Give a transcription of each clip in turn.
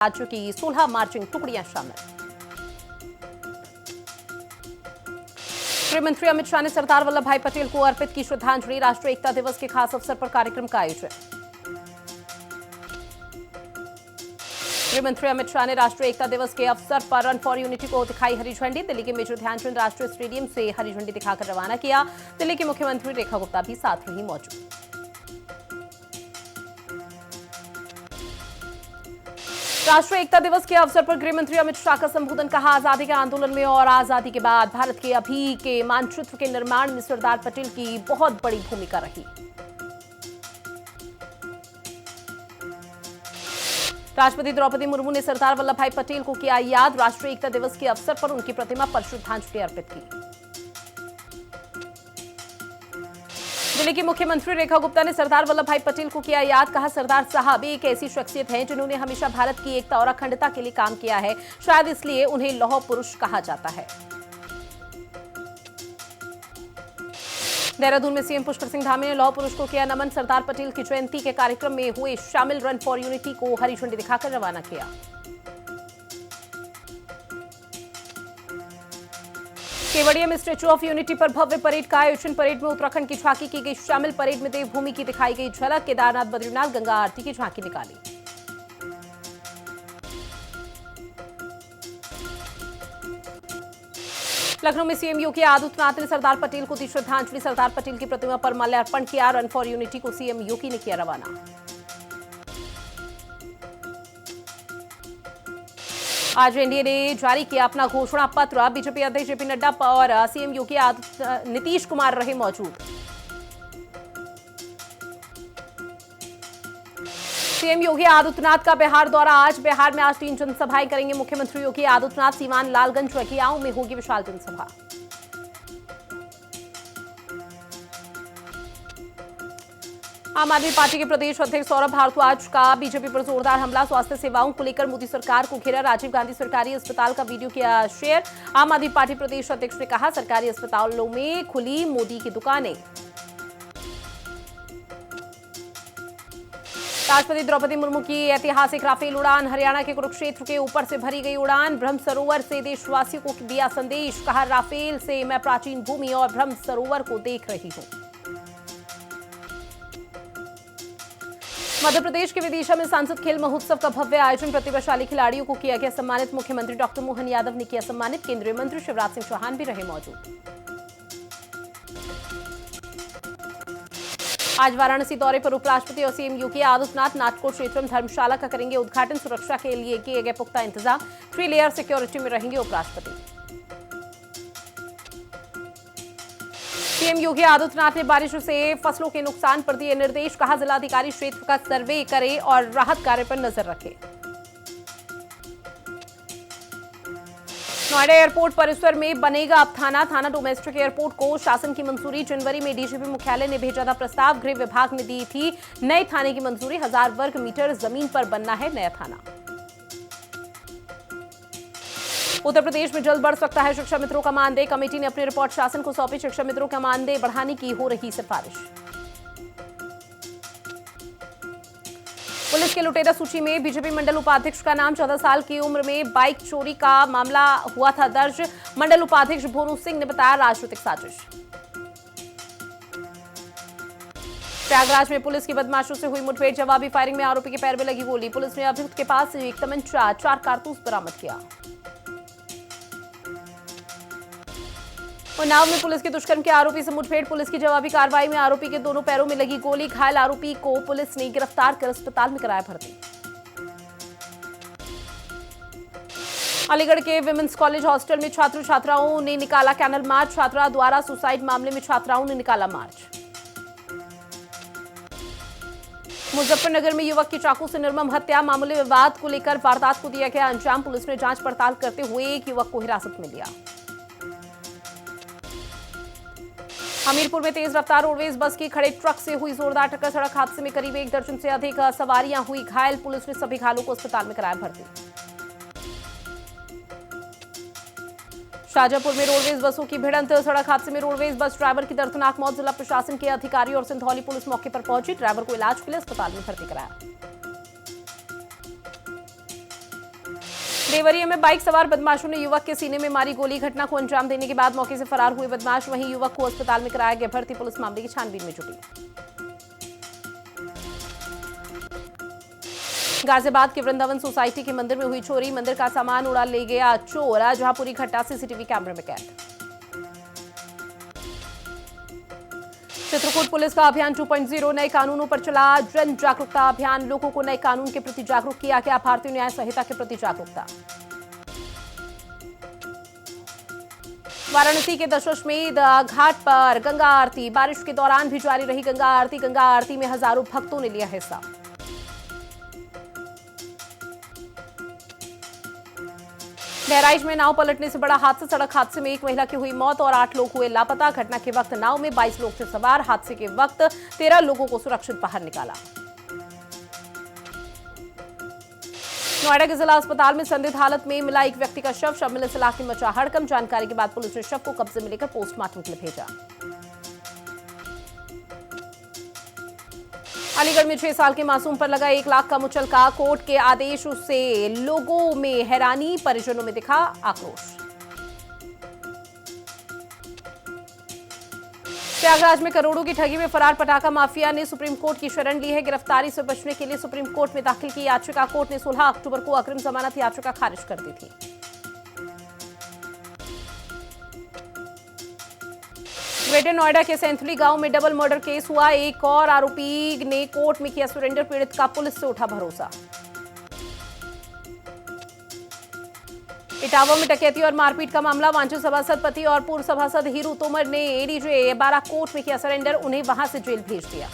राज्यों की 16 मार्चिंग टुकड़ियां शामिल। गृह मंत्री अमित शाह ने सरदार वल्लभ भाई पटेल को अर्पित की श्रद्धांजलि। राष्ट्रीय एकता दिवस के खास अवसर पर कार्यक्रम का आयोजन। गृह मंत्री अमित शाह ने राष्ट्रीय एकता दिवस के अवसर पर रन फॉर यूनिटी को दिखाई हरी झंडी। दिल्ली के मेजर ध्यानचंद राष्ट्रीय स्टेडियम से हरी झंडी दिखाकर रवाना किया। दिल्ली की मुख्यमंत्री रेखा गुप्ता भी साथ रही मौजूद। राष्ट्रीय एकता दिवस के अवसर पर गृह मंत्री अमित शाह का संबोधन। कहा, आजादी के आंदोलन में और आजादी के बाद भारत के अभी के मानचित्र के निर्माण में सरदार पटेल की बहुत बड़ी भूमिका रही। राष्ट्रपति द्रौपदी मुर्मू ने सरदार वल्लभ भाई पटेल को किया याद। राष्ट्रीय एकता दिवस के अवसर पर उनकी प्रतिमा पर श्रद्धांजलि अर्पित की। दिल्ली की मुख्यमंत्री रेखा गुप्ता ने सरदार वल्लभ भाई पटेल को किया याद। कहा, सरदार साहब एक ऐसी शख्सियत हैं जिन्होंने हमेशा भारत की एकता और अखंडता के लिए काम किया है। शायद इसलिए उन्हें लौह पुरुष कहा जाता है। देहरादून में सीएम पुष्कर सिंह धामी ने लौह पुरुष को किया नमन। सरदार पटेल की जयंती के कार्यक्रम में हुए शामिल रन फॉर यूनिटी को हरी झंडी दिखाकर रवाना किया। केवड़िया में स्टैच्यू ऑफ यूनिटी पर भव्य परेड का आयोजन। परेड में उत्तराखंड की झांकी की गई शामिल। परेड में देवभूमि की दिखाई गई झलक। केदारनाथ बद्रीनाथ गंगा आरती की झांकी निकाली। लखनऊ में सीएम योगी आदित्यनाथ ने सरदार पटेल को दी श्रद्धांजलि। सरदार पटेल की प्रतिमा पर माल्यार्पण किया। रन फॉर यूनिटी को सीएम योगी ने किया रवाना। आज एनडीए ने जारी किया अपना घोषणा पत्र। बीजेपी अध्यक्ष जेपी नड्डा और सीएम योगी नीतीश कुमार रहे मौजूद। सीएम योगी आदित्यनाथ का बिहार दौरा आज। बिहार में आज 3 जनसभाएं करेंगे मुख्यमंत्री योगी आदित्यनाथ। सीवान, लालगंज, चकियाओं में होगी विशाल जनसभा। आम आदमी पार्टी के प्रदेश अध्यक्ष सौरभ भारद्वाज का बीजेपी पर जोरदार हमला। स्वास्थ्य सेवाओं को लेकर मोदी सरकार को घेरा। राजीव गांधी सरकारी अस्पताल का वीडियो किया शेयर। आम आदमी पार्टी प्रदेश अध्यक्ष ने कहा, सरकारी अस्पतालों में खुली मोदी की दुकानें। राष्ट्रपति द्रौपदी मुर्मू की ऐतिहासिक राफेल उड़ान। हरियाणा के कुरुक्षेत्र के ऊपर से भरी गई उड़ान। ब्रह्म सरोवर से देशवासियों को दिया संदेश। कहा, राफेल से मैं प्राचीन भूमि और ब्रह्म सरोवर को देख रही हूं। मध्य प्रदेश के विदिशा में सांसद खेल महोत्सव का भव्य आयोजन। प्रतिभाशाली खिलाड़ियों को किया गया सम्मानित। मुख्यमंत्री डॉक्टर मोहन यादव ने किया सम्मानित। केंद्रीय मंत्री शिवराज सिंह चौहान भी रहे मौजूद। आज वाराणसी दौरे पर उपराष्ट्रपति और सीएम योगी आदित्यनाथ नाटकोट क्षेत्र में धर्मशाला का करेंगे उद्घाटन। सुरक्षा के लिए किए गए पुख्ता इंतजाम। 3 लेयर सिक्योरिटी में रहेंगे उपराष्ट्रपति। सीएम योगी आदित्यनाथ ने बारिश से फसलों के नुकसान पर दिए निर्देश। कहा, जिलाधिकारी क्षेत्र का सर्वे करे और राहत कार्य पर नजर रखे। नोएडा एयरपोर्ट परिसर में बनेगा अब थाना डोमेस्टिक एयरपोर्ट को शासन की मंजूरी। जनवरी में डीजीपी मुख्यालय ने भेजा था प्रस्ताव। गृह विभाग ने दी थी नए थाने की मंजूरी। 1000 वर्ग मीटर जमीन पर बनना है नया थाना। उत्तर प्रदेश में जल्द बढ़ सकता है शिक्षा मित्रों का मानदेय। कमेटी ने अपनी रिपोर्ट शासन को सौंपी। शिक्षा मित्रों का मानदेय बढ़ाने की हो रही सिफारिश। पुलिस के लुटेरा सूची में बीजेपी मंडल उपाध्यक्ष का नाम। 14 साल की उम्र में बाइक चोरी का मामला हुआ था दर्ज। मंडल उपाध्यक्ष भोनू सिंह ने बताया, राजनीतिक साजिश। प्रयागराज में पुलिस की बदमाशों से हुई मुठभेड़। जवाबी फायरिंग में आरोपी के पैर में लगी गोली। पुलिस ने अभियुक्त के पास से एक तमंचा, 4 कारतूस बरामद किया। उन्नाव में पुलिस के दुष्कर्म के आरोपी से मुठभेड़। पुलिस की जवाबी कार्रवाई में आरोपी के दोनों पैरों में लगी गोली। घायल आरोपी को पुलिस ने गिरफ्तार कर अस्पताल में कराया भर्ती। अलीगढ़ के विमेंस कॉलेज हॉस्टल में छात्र छात्राओं ने निकाला कैंडल मार्च। छात्रा द्वारा सुसाइड मामले में छात्राओं ने निकाला मार्च। मुजफ्फरनगर में युवक की चाकू से निर्मम हत्या। मामूली विवाद को लेकर वारदात को दिया गया अंजाम। पुलिस ने जांच पड़ताल करते हुए एक युवक को हिरासत में लिया। हमीरपुर में तेज रफ्तार रोडवेज बस की खड़े ट्रक से हुई जोरदार टक्कर। सड़क हादसे में करीब 1 दर्जन से अधिक सवारियां हुई घायल। पुलिस ने सभी घायलों को अस्पताल में कराया भर्ती। शाजापुर में रोडवेज बसों की भिड़ंत। सड़क हादसे में रोडवेज बस ड्राइवर की दर्दनाक मौत। जिला प्रशासन के अधिकारी और सिंधौली पुलिस मौके पर पहुंची। ड्राइवर को इलाज के लिए अस्पताल में भर्ती कराया। देवरिया में बाइक सवार बदमाशों ने युवक के सीने में मारी गोली। घटना को अंजाम देने के बाद मौके से फरार हुए बदमाश। वहीं युवक को अस्पताल में कराया गया भर्ती। पुलिस मामले की छानबीन में जुटी। गाजियाबाद के वृंदावन सोसाइटी के मंदिर में हुई चोरी। मंदिर का सामान उड़ा ले गया चोर। जहां पूरी घटना सीसीटीवी कैमरे में कैद। चित्रकूट पुलिस का अभियान 2.0 नए कानूनों पर चला जन जागरूकता अभियान। लोगों को नए कानून के प्रति जागरूक किया गया। भारतीय न्याय संहिता के प्रति जागरूकता। वाराणसी के दशाश्वमेध घाट पर गंगा आरती। बारिश के दौरान भी जारी रही गंगा आरती। गंगा आरती में हजारों भक्तों ने लिया हिस्सा। बहराइच में नाव पलटने से बड़ा हादसा। सड़क हादसे में एक महिला की हुई मौत और 8 लोग हुए लापता। घटना के वक्त नाव में 22 लोग थे सवार। हादसे के वक्त 13 लोगों को सुरक्षित बाहर निकाला। नोएडा के जिला अस्पताल में संदिग्ध हालत में मिला एक व्यक्ति का शव। शव मिलने से इलाके में मचा हड़कंप। जानकारी के बाद पुलिस ने शव को कब्जे में लेकर पोस्टमार्टम के लिए भेजा। अलीगढ़ में 6 साल के मासूम पर लगा 1 लाख का मुचलका। कोर्ट के आदेश से लोगों में हैरानी, परिजनों में दिखा आक्रोश। प्रयागराज में करोड़ों की ठगी में फरार पटाखा माफिया ने सुप्रीम कोर्ट की शरण ली है। गिरफ्तारी से बचने के लिए सुप्रीम कोर्ट में दाखिल की याचिका। कोर्ट ने 16 अक्टूबर को अग्रिम जमानत याचिका खारिज कर दी थी। ग्रेटर नोएडा के सेंथुली गांव में डबल मर्डर केस हुआ। एक और आरोपी ने कोर्ट में किया सरेंडर। पीड़ित का पुलिस से उठा भरोसा। इटावा में डकैती और मारपीट का मामला। वांछित सभासद पति और पूर्व सभासद हीरू तोमर ने एडीजे 12 कोर्ट में किया सरेंडर। उन्हें वहां से जेल भेज दिया।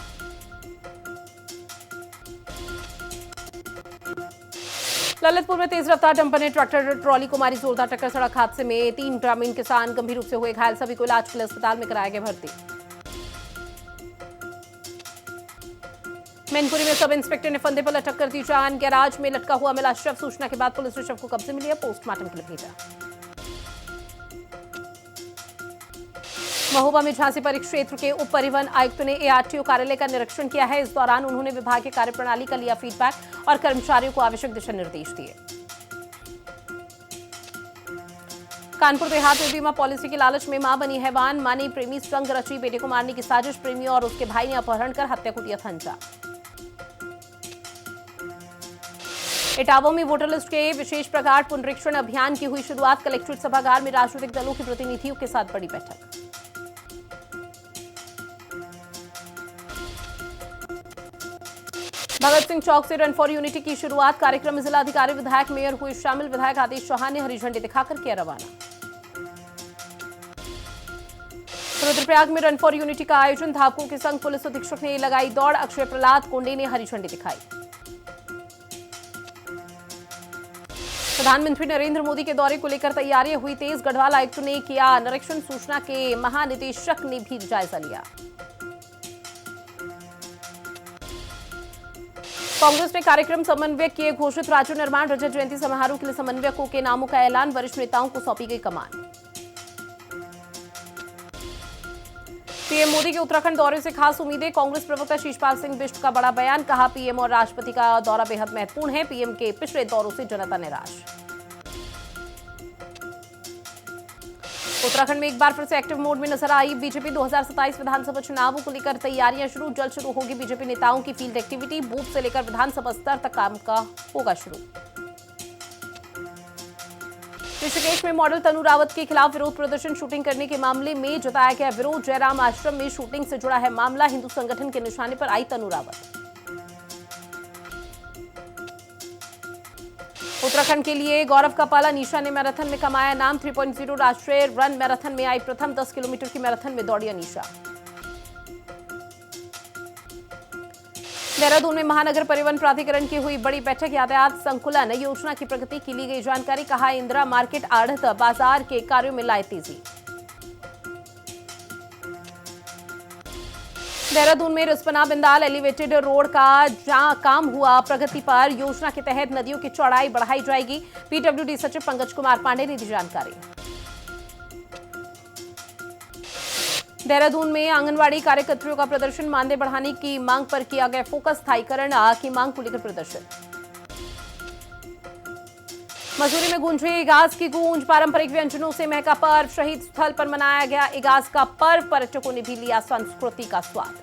ललितपुर में तेज रफ्तार डंपर ने ट्रैक्टर ट्रॉली को मारी जोरदार टक्कर। सड़क हादसे में 3 ग्रामीण किसान गंभीर रूप से हुए घायल। सभी को इलाज के लिए अस्पताल में कराया गया भर्ती। मैनपुरी में सब इंस्पेक्टर ने फंदे पर लटक कर दी जान। गैराज में लटका हुआ मिला शव। सूचना के बाद पुलिस ने शव को कब्जे में लिया। पोस्टमार्टम के लिए भेजा। महोबा में झांसी परिक्षेत्र के उप परिवहन आयुक्त ने एआरटीओ कार्यालय का निरीक्षण किया है। इस दौरान उन्होंने विभाग की कार्यप्रणाली का लिया फीडबैक और कर्मचारियों को आवश्यक दिशा निर्देश दिए। कानपुर देहात में बीमा पॉलिसी की लालच में मां बनी हैवान। मां ने प्रेमी संग रची। बेटे को मारने की साजिश। प्रेमी और उसके भाई ने अपहरण कर हत्या को दिया था अंजाम। इटावा में वोटर लिस्ट के विशेष प्रकार पुनरीक्षण अभियान की हुई शुरुआत। कलेक्ट्रेट सभागार में राजनीतिक दलों के प्रतिनिधियों के साथ बड़ी बैठक। भगत सिंह चौक से रन फॉर यूनिटी की शुरुआत। कार्यक्रम में जिलाधिकारी, विधायक, मेयर हुए शामिल। विधायक आदेश चौहान ने हरी झंडी दिखाकर किया रवाना। रुद्रप्रयाग में रन फॉर यूनिटी का आयोजन। धावकों के संग पुलिस अधीक्षक ने लगाई दौड़। अक्षय प्रहलाद कोंडे ने हरी झंडी दिखाई। प्रधानमंत्री नरेंद्र मोदी के दौरे को लेकर तैयारियां हुई तेज। गढ़वाल आयुक्त ने किया निरीक्षण। सूचना के महानिदेशक ने भी जायजा लिया। कांग्रेस ने कार्यक्रम समन्वयक किए घोषित। राज्य निर्माण रजत जयंती समारोह के लिए समन्वयकों के नामों का ऐलान। वरिष्ठ नेताओं को सौंपी गई कमान। पीएम मोदी के उत्तराखंड दौरे से खास उम्मीदें। कांग्रेस प्रवक्ता शीशपाल सिंह बिष्ट का बड़ा बयान। कहा, पीएम और राष्ट्रपति का दौरा बेहद महत्वपूर्ण है। पीएम के पिछले दौरों से जनता निराश। उत्तराखंड में एक बार फिर से एक्टिव मोड में नजर आई बीजेपी। 2027 विधानसभा चुनावों को लेकर तैयारियां शुरू। जल्द शुरू होगी बीजेपी नेताओं की फील्ड एक्टिविटी। बूथ से लेकर विधानसभा स्तर तक काम का होगा शुरू। ऋषिकेश में मॉडल तनु रावत के खिलाफ विरोध प्रदर्शन। शूटिंग करने के मामले में जताया गया विरोध। जयराम आश्रम में शूटिंग से जुड़ा है मामला। हिंदू संगठन के निशाने पर आई तनु रावत। उत्तराखंड के लिए गौरव का पाला। निशा ने मैराथन में कमाया नाम। 3.0 राष्ट्रीय रन मैराथन में आई प्रथम। 10 किलोमीटर की मैराथन में दौड़ी अनीशा। देहरादून में महानगर परिवहन प्राधिकरण की हुई बड़ी बैठक। यातायात संकुलन योजना की प्रगति की ली गई जानकारी। कहा, इंदिरा मार्केट आढ़त बाजार के कार्यों में लाए तेजी। देहरादून में रिस्पना बिंदाल एलिवेटेड रोड का जहां काम हुआ प्रगति पर। योजना के तहत नदियों की चौड़ाई बढ़ाई जाएगी। पीडब्ल्यूडी सचिव पंकज कुमार पांडे ने दी जानकारी। देहरादून में आंगनवाड़ी कार्यकर्तियों का प्रदर्शन। मानदेय बढ़ाने की मांग पर किया गया फोकस। स्थायीकरण की मांग को लेकर प्रदर्शन। मसूरी में गूंजी इगास की गूंज, पारंपरिक व्यंजनों से महका पर्व, शहीद स्थल पर मनाया गया इगास का पर्व, पर्यटकों ने भी लिया संस्कृति का स्वाद।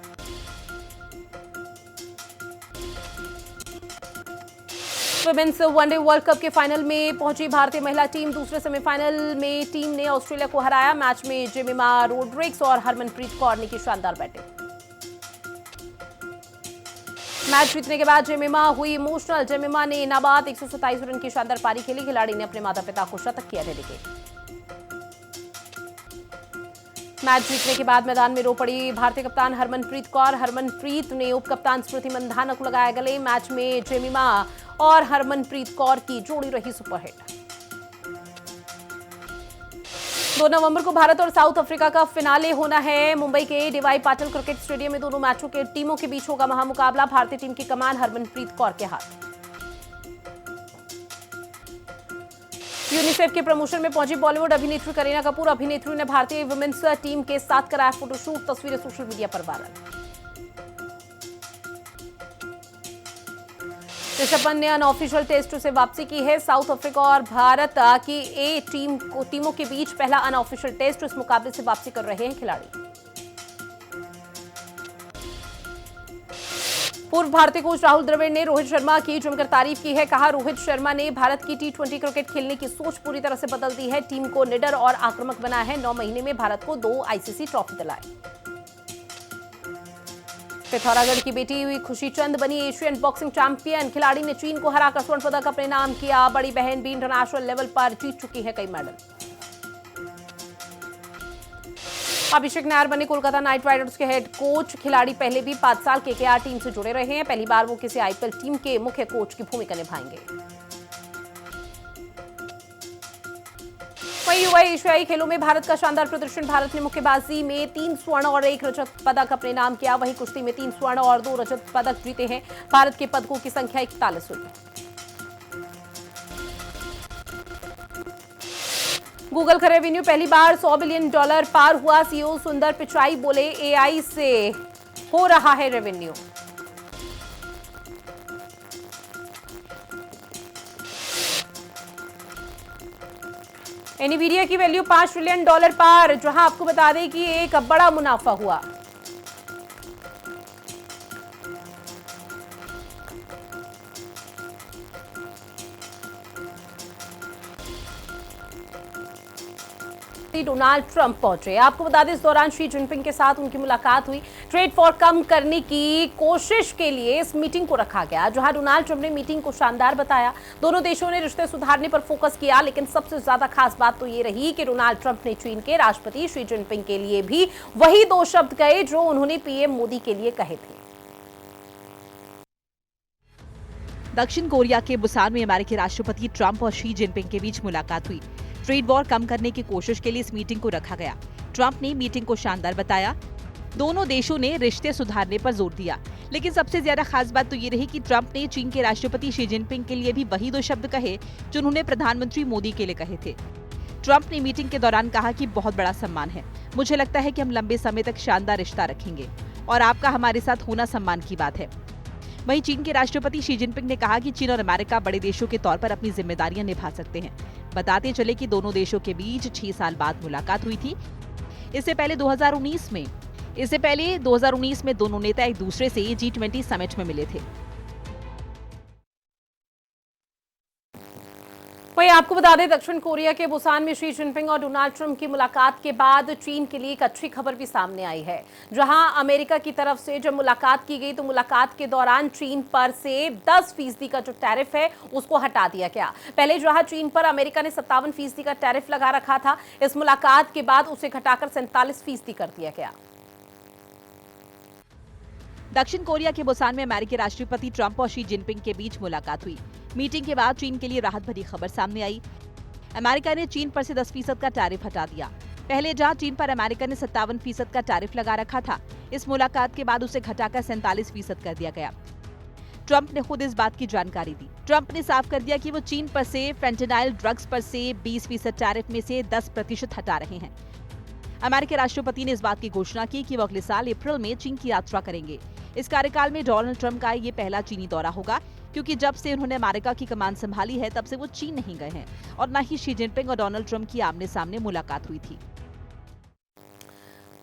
विमेंस वनडे वर्ल्ड कप के फाइनल में पहुंची भारतीय महिला टीम, दूसरे सेमीफाइनल में टीम ने ऑस्ट्रेलिया को हराया। मैच में जेमिमा रोड्रिग्स और हरमनप्रीत कौर ने की शानदार बैटिंग। मैच जीतने के बाद जेमिमा हुई इमोशनल। जेमिमा ने नाबाद 127 रन की शानदार पारी खेली। खिलाड़ी ने अपने माता पिता को शतक किया डेडिकेट। मैच जीतने के बाद मैदान में रो पड़ी भारतीय कप्तान हरमनप्रीत कौर। हरमनप्रीत ने उप कप्तान स्मृति मंधाना को लगाया गले। मैच में जेमिमा और हरमनप्रीत कौर की जोड़ी रही सुपरहिट। 2 नवंबर को भारत और साउथ अफ्रीका का फिनाले होना है। मुंबई के डीवाई पाटिल क्रिकेट स्टेडियम में दोनों मैचों के टीमों के बीच होगा महामुकाबला। भारतीय टीम की कमान हरमनप्रीत कौर के हाथ। यूनिसेफ के प्रमोशन में पहुंची बॉलीवुड अभिनेत्री करीना कपूर। अभिनेत्री ने भारतीय वुमेन्स टीम के साथ कराया फोटोशूट। तस्वीरें सोशल मीडिया पर वायरल। ऋषभ पंत ने अनऑफिशियल टेस्ट से वापसी की है। साउथ अफ्रीका और भारत की ए टीमों के बीच पहला अनऑफिशियल टेस्ट। इस मुकाबले से वापसी कर रहे हैं खिलाड़ी। पूर्व भारतीय कोच राहुल द्रविड़ ने रोहित शर्मा की जमकर तारीफ की है। कहा, रोहित शर्मा ने भारत की T20 क्रिकेट खेलने की सोच पूरी तरह से बदल दी है। टीम को निडर और आक्रामक बनाया है। 9 महीने में भारत को 2 ICC ट्रॉफी दिलाए। पिथौरागढ़ की बेटी हुई खुशी चंद बनी एशियन बॉक्सिंग चैंपियन। खिलाड़ी ने चीन को हराकर स्वर्ण पदक अपने नाम किया। बड़ी बहन भी इंटरनेशनल लेवल पर जीत चुकी है कई मेडल। अभिषेक नायर बने कोलकाता नाइट राइडर्स के हेड कोच। खिलाड़ी पहले भी 5 साल KKR टीम से जुड़े रहे हैं। पहली बार वो किसी IPL टीम के मुख्य कोच की भूमिका निभाएंगे। वहीं युवा एशियाई खेलों में भारत का शानदार प्रदर्शन। भारत ने मुक्केबाजी में 3 स्वर्ण और 1 रजत पदक अपने नाम किया। वहीं कुश्ती में 3 स्वर्ण और 2 रजत पदक जीते हैं। भारत के पदकों की संख्या 41 हुई। गूगल का रेवेन्यू पहली बार $100 बिलियन पार हुआ। CEO सुंदर पिचाई बोले, AI से हो रहा है रेवेन्यू। एनवीडिया की वैल्यू $5 ट्रिलियन पार, जहां आपको बता दें कि एक बड़ा मुनाफा हुआ। डोनाल्ड ट्रंप पहुंचे। आपको बता दें, इस दौरान शी जिनपिंग के साथ उनकी मुलाकात हुई। ट्रेड फॉर कम करने की कोशिश के लिए इस मीटिंग को रखा गया, जहां डोनाल्ड ट्रंप ने मीटिंग को शानदार बताया। दोनों देशों ने रिश्ते सुधारने पर फोकस किया, लेकिन सबसे ज्यादा खास बात तो ये रही कि डोनाल्ड ट्रंप ने चीन के राष्ट्रपति शी जिनपिंग के लिए भी वही 2 शब्द कहे जो उन्होंने PM मोदी के लिए कहे थे। दक्षिण कोरिया के बुसान में अमेरिकी राष्ट्रपति ट्रंप और शी जिनपिंग के बीच मुलाकात हुई। ट्रेड वॉर कम करने की कोशिश के लिए इस मीटिंग को रखा गया। ट्रंप ने मीटिंग को शानदार बताया। दोनों देशों ने रिश्ते सुधारने पर जोर दिया, लेकिन सबसे ज्यादा खास बात तो ये रही कि ट्रंप ने चीन के राष्ट्रपति शी जिनपिंग के लिए भी वही 2 शब्द कहे जो उन्होंने प्रधानमंत्री मोदी के लिए कहे थे। ट्रंप ने मीटिंग के दौरान कहा कि बहुत बड़ा सम्मान है। मुझे लगता है कि हम लंबे समय तक शानदार रिश्ता रखेंगे और आपका हमारे साथ होना सम्मान की बात है। वहीं चीन के राष्ट्रपति शी जिनपिंग ने कहा कि चीन और अमेरिका बड़े देशों के तौर पर अपनी जिम्मेदारियां निभा सकते हैं। बताते चले कि दोनों देशों के बीच 6 साल बाद मुलाकात हुई थी। इससे पहले 2019 में दोनों नेता एक दूसरे से G20 समिट में मिले थे। वहीं आपको बता दें, दक्षिण कोरिया के बुसान में शी जिनपिंग और डोनाल्ड ट्रंप की मुलाकात के बाद चीन के लिए एक अच्छी खबर भी सामने आई है, जहां अमेरिका की तरफ से जब मुलाकात की गई तो मुलाकात के दौरान चीन पर से 10% का जो टैरिफ है उसको हटा दिया गया। पहले जहां चीन पर अमेरिका ने 57% का टैरिफ लगा रखा था, इस मुलाकात के बाद उसे घटाकर 47% कर दिया गया। दक्षिण कोरिया के बुसान में अमेरिकी राष्ट्रपति ट्रंप और शी जिनपिंग के बीच मुलाकात हुई। मीटिंग के बाद चीन के लिए राहत भरी खबर सामने आई। अमेरिका ने चीन पर से 10% का टैरिफ हटा दिया। पहले जहां चीन पर अमेरिका ने 57% का टैरिफ लगा रखा था, इस मुलाकात के बाद उसे घटाकर 47% कर दिया गया। ट्रंप ने खुद इस बात की जानकारी दी। ट्रंप ने साफ कर दिया कि वो चीन पर से फेंटेनाइल ड्रग्स पर से 20% टैरिफ में से 10% हटा रहे हैं। अमेरिकी राष्ट्रपति ने इस बात की घोषणा की कि वो अगले साल अप्रैल में चीन की यात्रा करेंगे। इस कार्यकाल में डोनाल्ड ट्रंप का ये पहला चीनी दौरा होगा। क्योंकि जब से उन्होंने अमेरिका की कमान संभाली है तब से वो चीन नहीं गए हैं और न ही शी जिनपिंग और डोनाल्ड ट्रंप की आमने सामने मुलाकात हुई थी।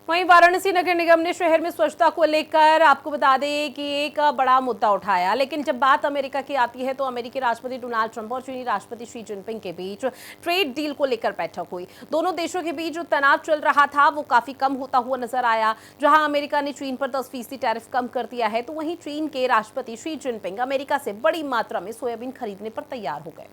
वहीं वाराणसी नगर निगम ने शहर में स्वच्छता को लेकर आपको बता दें कि एक बड़ा मुद्दा उठाया, लेकिन जब बात अमेरिका की आती है तो अमेरिकी राष्ट्रपति डोनाल्ड ट्रंप और चीनी राष्ट्रपति शी जिनपिंग के बीच ट्रेड डील को लेकर बैठक हुई। दोनों देशों के बीच जो तनाव चल रहा था वो काफी कम होता हुआ नजर आया। जहां अमेरिका ने चीन पर 10% टैरिफ कम कर दिया है, तो वहीं चीन के राष्ट्रपति शी जिनपिंग अमेरिका से बड़ी मात्रा में सोयाबीन खरीदने पर तैयार हो गए।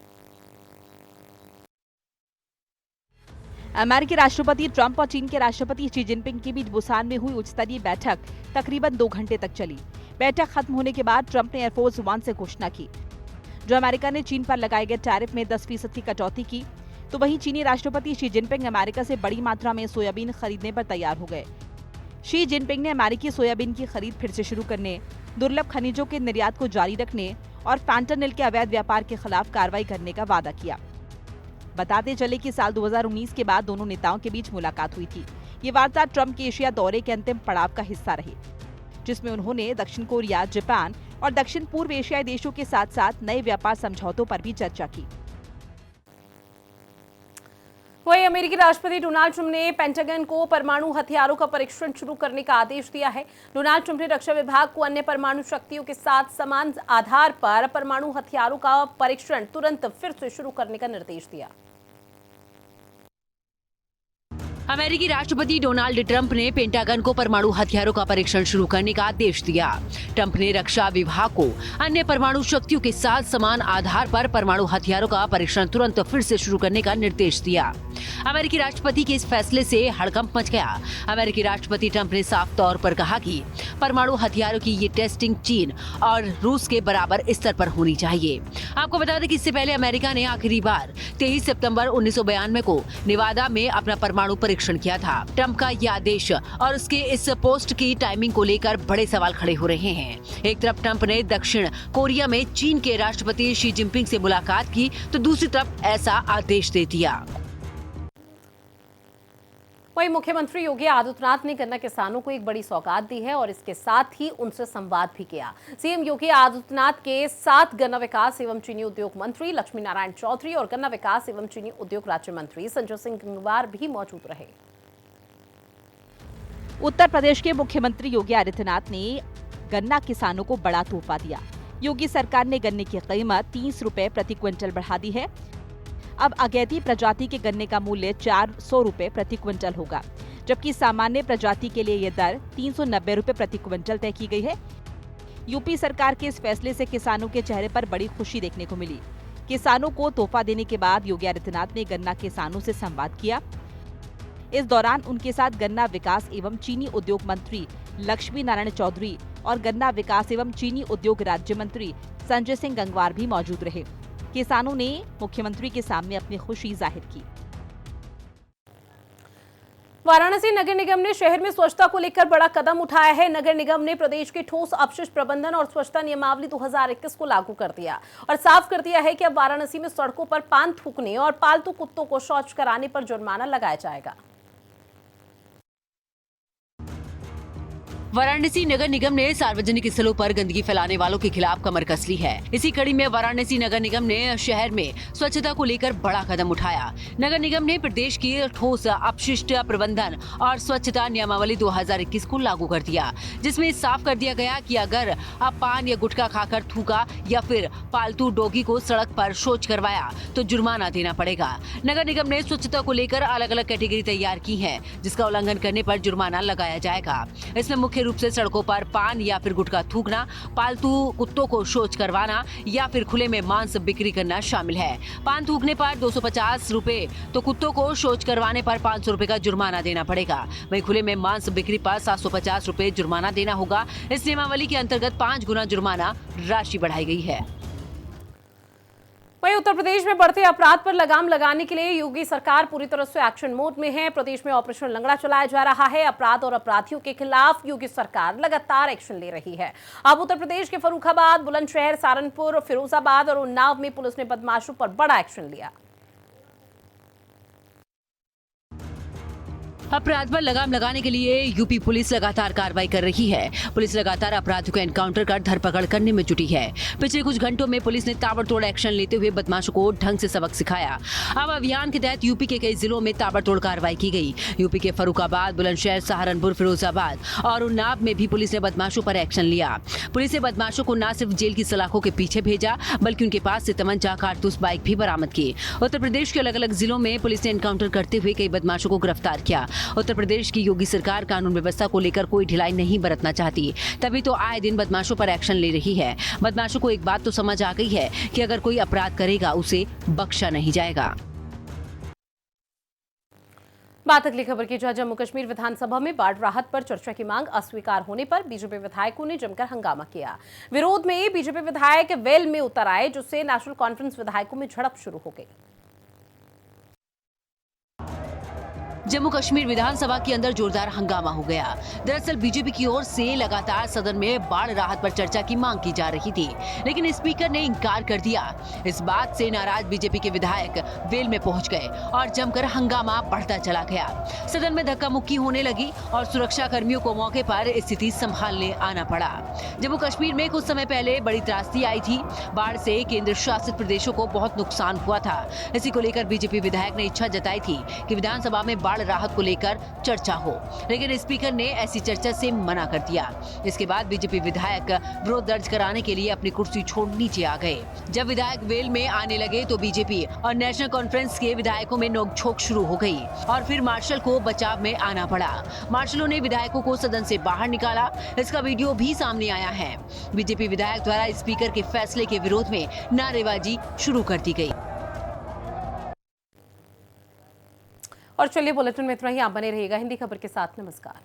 अमेरिकी राष्ट्रपति ट्रंप और चीन के राष्ट्रपति शी जिनपिंग के बीच बुसान में हुई उच्च स्तरीय बैठक तकरीबन 2 घंटे तक चली। बैठक खत्म होने के बाद ट्रंप ने एयरफोर्स 1 से घोषणा की, जो अमेरिका ने चीन पर लगाए गए टैरिफ में 10% की कटौती की, तो वहीं चीनी राष्ट्रपति शी जिनपिंग अमेरिका से बड़ी मात्रा में सोयाबीन खरीदने पर तैयार हो गए। शी जिनपिंग ने अमेरिकी सोयाबीन की खरीद फिर से शुरू करने, दुर्लभ खनिजों के निर्यात को जारी रखने और फैंटानिल के अवैध व्यापार के खिलाफ कार्रवाई करने का वादा किया। बताते चले कि साल 2019 के बाद दोनों नेताओं के बीच मुलाकात हुई थी। ये वार्ता ट्रंप के एशिया दौरे के अंतिम पड़ाव का हिस्सा रही, जिसमें उन्होंने दक्षिण कोरिया, जापान और दक्षिण पूर्व एशियाई देशों के साथ साथ नए व्यापार समझौतों पर भी चर्चा की। वहीं अमेरिकी राष्ट्रपति डोनाल्ड ट्रंप ने पेंटागन को परमाणु हथियारों का परीक्षण शुरू करने का आदेश दिया है। डोनाल्ड ट्रंप ने रक्षा विभाग को अन्य परमाणु शक्तियों के साथ समान आधार पर परमाणु हथियारों का परीक्षण तुरंत फिर से शुरू करने का निर्देश दिया। अमेरिकी राष्ट्रपति डोनाल्ड ट्रंप ने पेंटागन को परमाणु हथियारों का परीक्षण शुरू करने का आदेश दिया। ट्रंप ने रक्षा विभाग को अन्य परमाणु शक्तियों के साथ समान आधार पर परमाणु हथियारों का परीक्षण तुरंत फिर से शुरू करने का निर्देश दिया। अमेरिकी राष्ट्रपति के इस फैसले से हड़कंप मच गया। अमेरिकी राष्ट्रपति ट्रंप ने साफ तौर पर कहा कि परमाणु हथियारों की ये टेस्टिंग चीन और रूस के बराबर स्तर पर होनी चाहिए। आपको बता दें कि इससे पहले अमेरिका ने आखिरी बार 23 सितंबर 1992 को नेवादा में अपना परमाणु परीक्षण किया था। ट्रंप का यह आदेश और उसके इस पोस्ट की टाइमिंग को लेकर बड़े सवाल खड़े हो रहे हैं। एक तरफ ट्रंप ने दक्षिण कोरिया में चीन के राष्ट्रपति शी जिनपिंग से मुलाकात की, तो दूसरी तरफ ऐसा आदेश दे दिया। वहीं मुख्यमंत्री योगी आदित्यनाथ ने गन्ना किसानों को एक बड़ी सौगात दी है और इसके साथ ही उनसे संवाद भी किया। सीएम योगी आदित्यनाथ के साथ गन्ना विकास एवं चीनी उद्योग मंत्री लक्ष्मी नारायण चौधरी और गन्ना विकास एवं चीनी उद्योग राज्य मंत्री संजय सिंह गंगवार भी मौजूद रहे। उत्तर प्रदेश के मुख्यमंत्री योगी आदित्यनाथ ने गन्ना किसानों को बड़ा तोहफा दिया। योगी सरकार ने गन्ने की कीमत 30 रुपए प्रति क्विंटल बढ़ा दी है। अब अगैती प्रजाति के गन्ने का मूल्य 400 रुपए प्रति क्विंटल होगा, जबकि सामान्य प्रजाति के लिए यह दर 390 रुपए प्रति क्विंटल तय की गई है। यूपी सरकार के इस फैसले से किसानों के चेहरे पर बड़ी खुशी देखने को मिली। किसानों को तोहफा देने के बाद योगी आदित्यनाथ ने गन्ना किसानों से संवाद किया। इस दौरान उनके साथ गन्ना विकास एवं चीनी उद्योग मंत्री लक्ष्मी नारायण चौधरी और गन्ना विकास एवं चीनी उद्योग राज्य मंत्री संजय सिंह गंगवार भी मौजूद रहे। किसानों ने मुख्यमंत्री के सामने अपनी खुशी जाहिर की। वाराणसी नगर निगम ने शहर में स्वच्छता को लेकर बड़ा कदम उठाया है। नगर निगम ने प्रदेश के ठोस अपशिष्ट प्रबंधन और स्वच्छता नियमावली 2021 को लागू कर दिया और साफ कर दिया है कि अब वाराणसी में सड़कों पर पान थूकने और पालतू कुत्तों को शौच कराने पर जुर्माना लगाया जाएगा। वाराणसी नगर निगम ने सार्वजनिक स्थलों पर गंदगी फैलाने वालों के खिलाफ कमर कस ली है। इसी कड़ी में वाराणसी नगर निगम ने शहर में स्वच्छता को लेकर बड़ा कदम उठाया। नगर निगम ने प्रदेश की ठोस अपशिष्ट प्रबंधन और स्वच्छता नियमावली 2021 को लागू कर दिया, जिसमें साफ कर दिया गया कि अगर आप पान या गुटखा खाकर थूका या फिर पालतू डॉगी को सड़क पर शौच करवाया तो जुर्माना देना पड़ेगा। नगर निगम ने स्वच्छता को लेकर अलग अलग कैटेगरी तैयार की है, जिसका उल्लंघन करने पर जुर्माना लगाया जाएगा। इसमें मुख्य रूप से सड़कों पर पान या फिर गुटखा थूकना, पालतू कुत्तों को शौच करवाना या फिर खुले में मांस बिक्री करना शामिल है। पान थूकने पर 250 रुपए तो कुत्तों को शौच करवाने पर 500 रुपए का जुर्माना देना पड़ेगा। वहीं खुले में मांस बिक्री पर 750 रुपए जुर्माना देना होगा। इस नियमावली के अंतर्गत 5 गुना जुर्माना राशि बढ़ाई गई है। वहीं उत्तर प्रदेश में बढ़ते अपराध पर लगाम लगाने के लिए योगी सरकार पूरी तरह से एक्शन मोड में है। प्रदेश में ऑपरेशन लंगड़ा चलाया जा रहा है। अपराध और अपराधियों के खिलाफ योगी सरकार लगातार एक्शन ले रही है। अब उत्तर प्रदेश के फर्रुखाबाद, बुलंदशहर, सहारनपुर, फिरोजाबाद और उन्नाव में पुलिस ने बदमाशों पर बड़ा एक्शन लिया। अपराध पर लगाम लगाने के लिए यूपी पुलिस लगातार कार्रवाई कर रही है। पुलिस लगातार अपराधियों को एनकाउंटर कर धरपकड़ करने में जुटी है। पिछले कुछ घंटों में पुलिस ने ताबड़तोड़ एक्शन लेते हुए बदमाशों को ढंग से सबक सिखाया। अब अभियान के तहत यूपी के कई जिलों में ताबड़तोड़ कार्रवाई की गई। यूपी के फर्रुखाबाद, बुलंदशहर, सहारनपुर, फिरोजाबाद और उन्नाव में भी पुलिस ने बदमाशों पर एक्शन लिया। पुलिस ने बदमाशों को न सिर्फ जेल की सलाखों के पीछे भेजा, बल्कि उनके पास से तमंचा, कारतूस, बाइक भी बरामद की। उत्तर प्रदेश के अलग अलग जिलों में पुलिस ने एनकाउंटर करते हुए कई बदमाशों को गिरफ्तार किया। उत्तर प्रदेश की योगी सरकार कानून व्यवस्था को लेकर कोई ढिलाई नहीं बरतना चाहती, तभी तो आए दिन बदमाशों पर एक्शन ले रही है। बदमाशों को एक बात तो समझ आ गई है कि अगर कोई अपराध करेगा उसे बख्शा नहीं जाएगा। बात अगली खबर की, जहां जम्मू कश्मीर विधानसभा में बाढ़ राहत पर चर्चा की मांग अस्वीकार होने पर बीजेपी विधायकों ने जमकर हंगामा किया। विरोध में बीजेपी विधायक वेल में उतर आए, जिससे नेशनल कॉन्फ्रेंस विधायकों में झड़प शुरू हो गई। जम्मू कश्मीर विधानसभा के अंदर जोरदार हंगामा हो गया। दरअसल बीजेपी की ओर से लगातार सदन में बाढ़ राहत पर चर्चा की मांग की जा रही थी, लेकिन स्पीकर ने इंकार कर दिया। इस बात से नाराज बीजेपी के विधायक वेल में पहुंच गए और जमकर हंगामा बढ़ता चला गया। सदन में धक्का मुक्की होने लगी और सुरक्षा कर्मियों को मौके पर स्थिति संभालने आना पड़ा। जम्मू कश्मीर में कुछ समय पहले बड़ी त्रासदी आई थी। बाढ़ से केंद्र शासित प्रदेशों को बहुत नुकसान हुआ था। इसी को लेकर बीजेपी विधायक ने इच्छा जताई थी कि विधानसभा में बाढ़ राहत को लेकर चर्चा हो, लेकिन स्पीकर ने ऐसी चर्चा से मना कर दिया। इसके बाद बीजेपी विधायक विरोध दर्ज कराने के लिए अपनी कुर्सी छोड़ नीचे आ गए। जब विधायक वेल में आने लगे तो बीजेपी और नेशनल कॉन्फ्रेंस के विधायकों में नोकझोंक शुरू हो गई और फिर मार्शल को बचाव में आना पड़ा। मार्शलों ने विधायकों को सदन से बाहर निकाला। इसका वीडियो भी सामने आया है। बीजेपी विधायक द्वारा स्पीकर के फैसले के विरोध में नारेबाजी शुरू कर दी गई। और चलिए बुलेटिन में इतना ही। आप बने रहिएगा हिंदी खबर के साथ। नमस्कार।